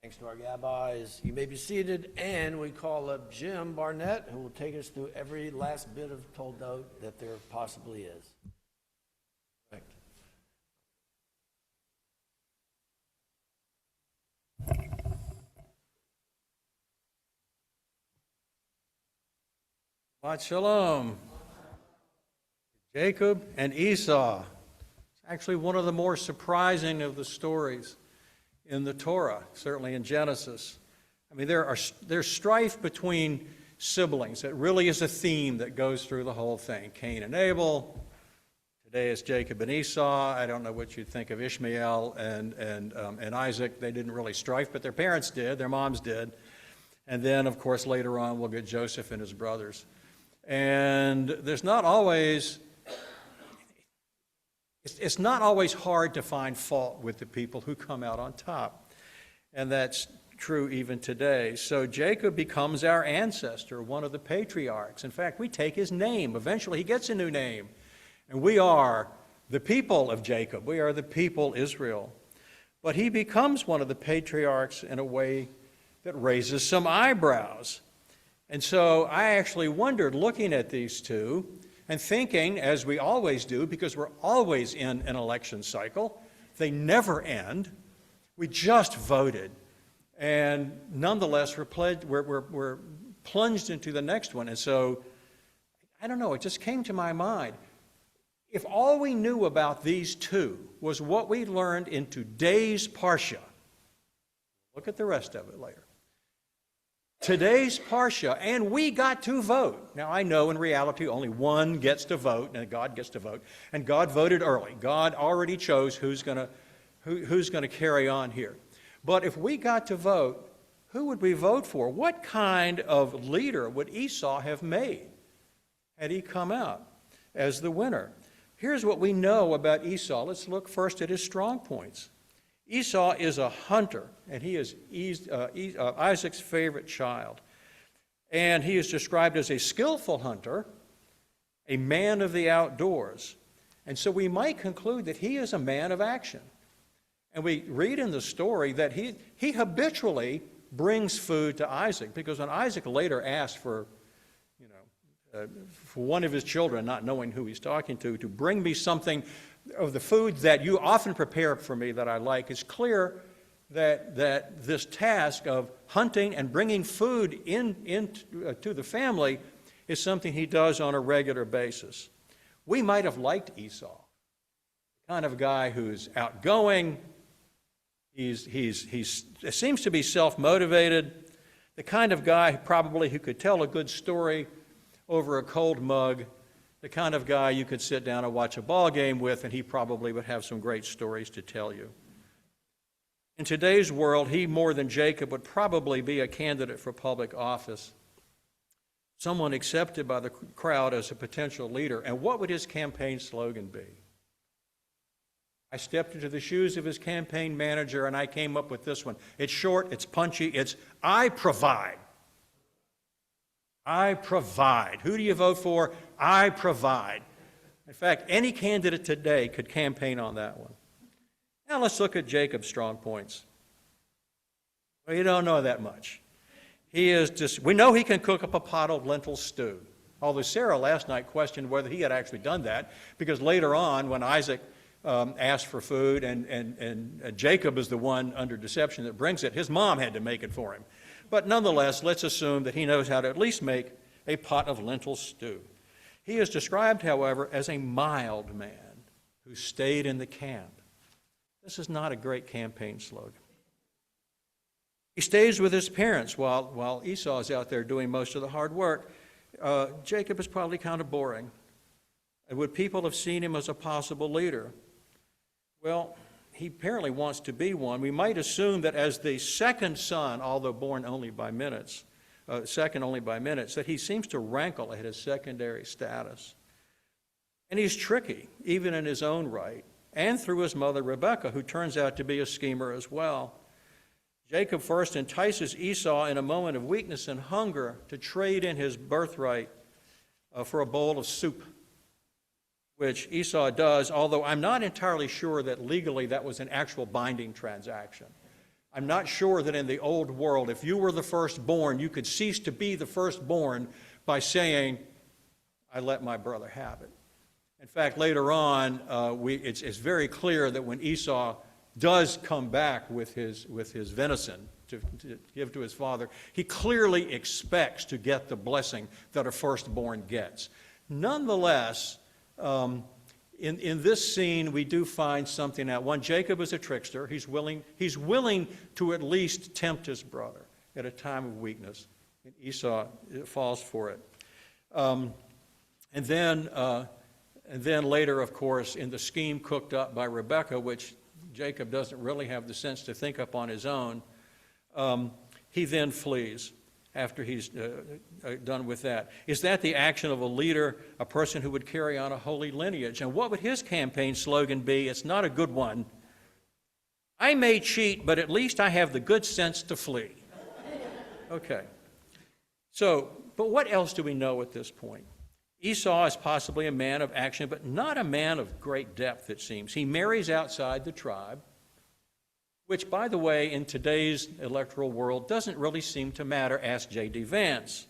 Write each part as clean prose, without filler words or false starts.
Thanks to our rabbis. You may be seated, and we call up Jim Barnett, who will take us through every last bit of Toldot that there possibly is. Right. Shabbat Shalom. Jacob and Esau. It's actually one of the more surprising of the stories in the Torah, certainly in Genesis. I mean, there's strife between siblings. It really is a theme that goes through the whole thing. Cain and Abel. Today it's Jacob and Esau. I don't know what you'd think of Ishmael and Isaac. They didn't really strife, but their parents did. Their moms did. And then, of course, later on we'll get Joseph and his brothers. And there's not always... It's not always hard to find fault with the people who come out on top. And that's true even today. So Jacob becomes our ancestor, one of the patriarchs. In fact, we take his name. Eventually he gets a new name. And we are the people of Jacob. We are the people Israel. But he becomes one of the patriarchs in a way that raises some eyebrows. And so I actually wondered, looking at these two, and thinking, as we always do, because we're always in an election cycle, they never end. We just voted, and nonetheless, we're plunged into the next one. And so, I don't know, it just came to my mind. If all we knew about these two was what we learned in today's Parsha, look at the rest of it later. Today's Parsha, and we got to vote. Now, I know in reality only one gets to vote, and God gets to vote, and God voted early. God already chose who's going to carry on here. But if we got to vote, who would we vote for? What kind of leader would Esau have made had he come out as the winner? Here's what we know about Esau. Let's look first at his strong points. Esau is a hunter, and he is Isaac's favorite child. And he is described as a skillful hunter, a man of the outdoors. And so we might conclude that he is a man of action. And we read in the story that he habitually brings food to Isaac, because when Isaac later asked for one of his children, not knowing who he's talking to bring me something of the food that you often prepare for me that I like, it's clear that this task of hunting and bringing food to the family is something he does on a regular basis. We might have liked Esau, the kind of guy who's outgoing, he seems to be self-motivated, the kind of guy probably who could tell a good story over a cold mug, the kind of guy you could sit down and watch a ball game with, and he probably would have some great stories to tell you. In today's world, he, more than Jacob, would probably be a candidate for public office, someone accepted by the crowd as a potential leader. And what would his campaign slogan be? I stepped into the shoes of his campaign manager, and I came up with this one. It's short, it's punchy, it's I provide. I provide. Who do you vote for? I provide. In fact, any candidate today could campaign on that one. Now let's look at Jacob's strong points. Well, you don't know that much. We know he can cook up a pot of lentil stew. Although Sarah last night questioned whether he had actually done that, because later on when Isaac asked for food and Jacob is the one under deception that brings it, his mom had to make it for him. But nonetheless, let's assume that he knows how to at least make a pot of lentil stew. He is described, however, as a mild man who stayed in the camp. This is not a great campaign slogan. He stays with his parents while Esau is out there doing most of the hard work. Jacob is probably kind of boring. And would people have seen him as a possible leader? Well, he apparently wants to be one. We might assume that as the second son, although born only by minutes, that he seems to rankle at his secondary status. And he's tricky, even in his own right, and through his mother Rebekah, who turns out to be a schemer as well. Jacob first entices Esau in a moment of weakness and hunger to trade in his birthright for a bowl of soup, which Esau does, although I'm not entirely sure that legally that was an actual binding transaction. I'm not sure that in the old world, if you were the firstborn, you could cease to be the firstborn by saying, I let my brother have it. In fact, later on, it's very clear that when Esau does come back with his venison to give to his father, he clearly expects to get the blessing that a firstborn gets. Nonetheless, in this scene, we do find something out. One, Jacob is a trickster. He's willing to at least tempt his brother at a time of weakness. And Esau falls for it. And then later, of course, in the scheme cooked up by Rebekah, which Jacob doesn't really have the sense to think up on his own, he then flees after he's done with that. Is that the action of a leader, a person who would carry on a holy lineage? And what would his campaign slogan be? It's not a good one. I may cheat, but at least I have the good sense to flee. Okay. So, but what else do we know at this point? Esau is possibly a man of action, but not a man of great depth, it seems. He marries outside the tribe, which, by the way, in today's electoral world doesn't really seem to matter. Ask J.D. Vance.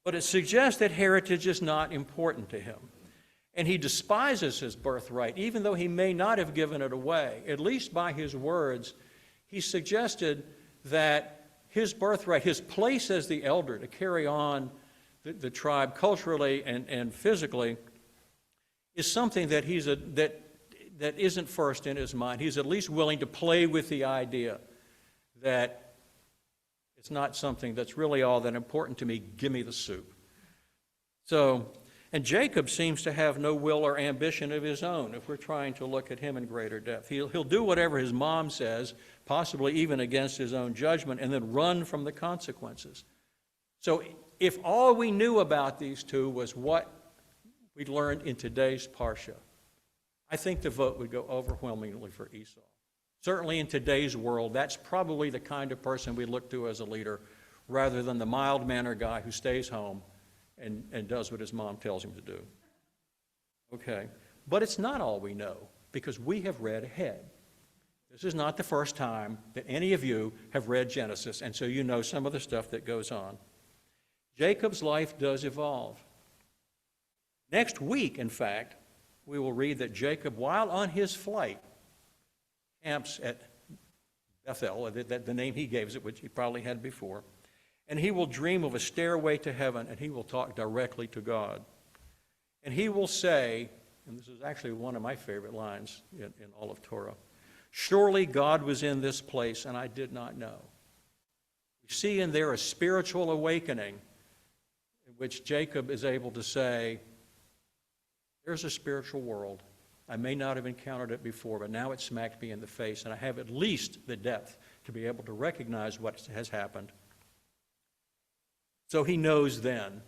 But it suggests that heritage is not important to him. And he despises his birthright, even though he may not have given it away. At least by his words, he suggested that his birthright, his place as the elder to carry on the tribe culturally and physically, is something that that isn't first in his mind. He's at least willing to play with the idea that it's not something that's really all that important to me. Give me the soup. So, and Jacob seems to have no will or ambition of his own if we're trying to look at him in greater depth. He'll do whatever his mom says, possibly even against his own judgment, and then run from the consequences. So if all we knew about these two was what we learned in today's Parsha, I think the vote would go overwhelmingly for Esau. Certainly in today's world, that's probably the kind of person we look to as a leader, rather than the mild-mannered guy who stays home and does what his mom tells him to do. Okay, but it's not all we know, because we have read ahead. This is not the first time that any of you have read Genesis, and so you know some of the stuff that goes on. Jacob's life does evolve. Next week, in fact, we will read that Jacob, while on his flight, camps at Bethel, the name he gave it, which he probably had before, and he will dream of a stairway to heaven, and he will talk directly to God. And he will say, and this is actually one of my favorite lines in all of Torah, surely God was in this place, and I did not know. We see in there a spiritual awakening in which Jacob is able to say, there's a spiritual world. I may not have encountered it before, but now it smacked me in the face, and I have at least the depth to be able to recognize what has happened. So he knows then,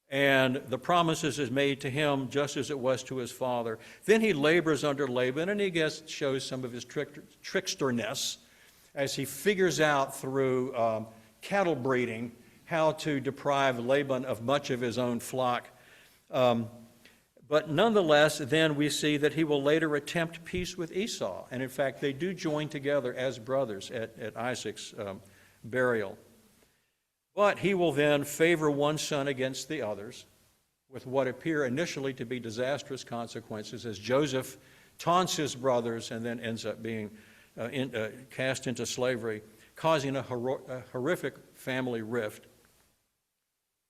and the promises is made to him just as it was to his father. Then he labors under Laban, and he shows some of his tricksterness as he figures out through cattle breeding how to deprive Laban of much of his own flock. But nonetheless, then we see that he will later attempt peace with Esau. And in fact, they do join together as brothers at Isaac's burial. But he will then favor one son against the others with what appear initially to be disastrous consequences as Joseph taunts his brothers and then ends up being cast into slavery, causing a horrific family rift.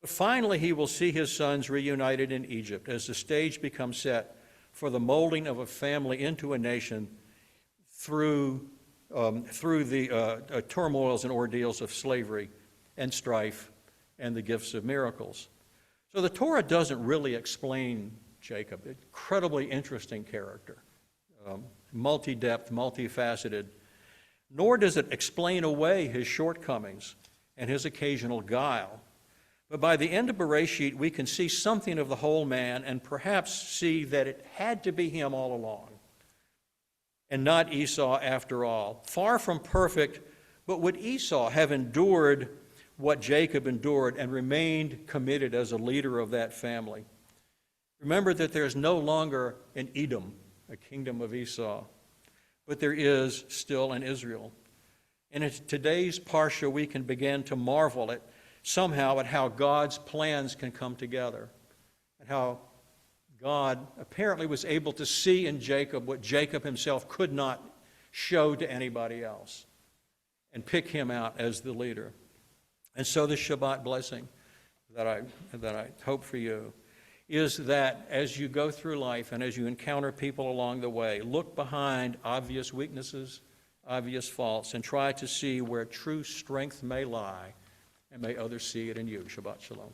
But finally, he will see his sons reunited in Egypt as the stage becomes set for the molding of a family into a nation through the turmoils and ordeals of slavery and strife and the gifts of miracles. So the Torah doesn't really explain Jacob. Incredibly interesting character, multi-depth, multifaceted, nor does it explain away his shortcomings and his occasional guile. But by the end of Bereshit, we can see something of the whole man and perhaps see that it had to be him all along and not Esau after all. Far from perfect, but would Esau have endured what Jacob endured and remained committed as a leader of that family? Remember that there's no longer an Edom, a kingdom of Esau, but there is still in Israel. And in today's Parsha, we can begin to marvel at somehow at how God's plans can come together, and how God apparently was able to see in Jacob what Jacob himself could not show to anybody else, and pick him out as the leader. And so the Shabbat blessing that I hope for you is that as you go through life and as you encounter people along the way, look behind obvious weaknesses, obvious faults, and try to see where true strength may lie, and may others see it in you. Shabbat shalom.